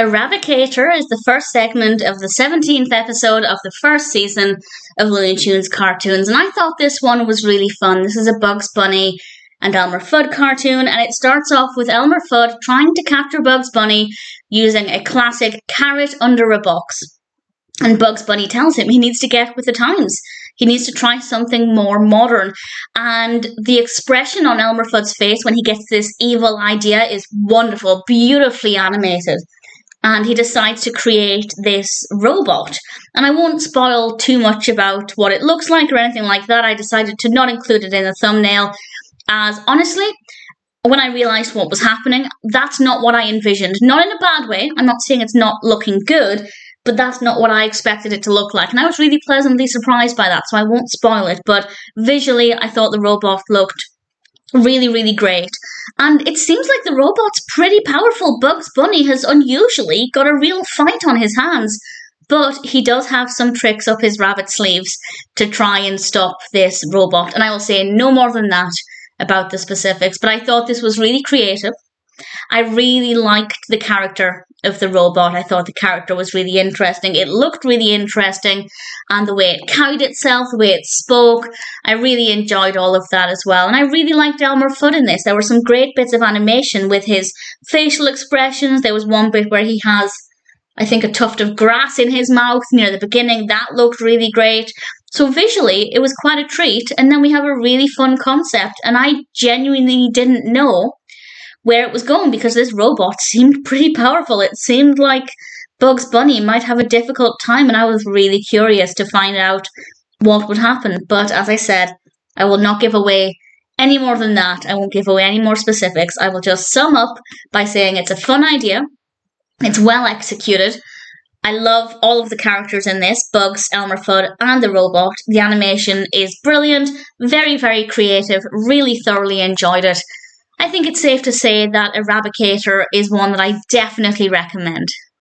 Erabbicator is the first segment of the 17th episode of the first season of Looney Tunes cartoons, and I thought this one was really fun. This is a Bugs Bunny and Elmer Fudd cartoon, and it starts off with Elmer Fudd trying to capture Bugs Bunny using a classic carrot under a box. And Bugs Bunny tells him he needs to get with the times. He needs to try something more modern. And the expression on Elmer Fudd's face when he gets this evil idea is wonderful, beautifully animated. And he decides to create this robot. And I won't spoil too much about what it looks like or anything like that. I decided to not include it in the thumbnail, as honestly, when I realised what was happening, that's not what I envisioned. Not in a bad way. I'm not saying it's not looking good, but that's not what I expected it to look like. And I was really pleasantly surprised by that, so I won't spoil it. But visually, I thought the robot looked really, really great. And it seems like the robot's pretty powerful. Bugs Bunny has unusually got a real fight on his hands. But he does have some tricks up his rabbit sleeves to try and stop this robot. And I will say no more than that about the specifics. But I thought this was really creative. I really liked the character of the robot. I thought the character was really interesting. It looked really interesting, and the way it carried itself, the way it spoke, I really enjoyed all of that as well. And I really liked Elmer Fudd in this. There were some great bits of animation with his facial expressions. There was one bit where he has, I think, a tuft of grass in his mouth near the beginning. That looked really great. So visually, it was quite a treat. And then we have a really fun concept, and I genuinely didn't know where it was going because this robot seemed pretty powerful. It seemed like Bugs Bunny might have a difficult time, and I was really curious to find out what would happen. But as I said, I will not give away any more than that. I won't give away any more specifics. I will just sum up by saying it's a fun idea. It's well executed. I love all of the characters in this, Bugs, Elmer Fudd, and the robot. The animation is brilliant, very, very creative, really thoroughly enjoyed it. I think it's safe to say that Erabbicator is one that I definitely recommend.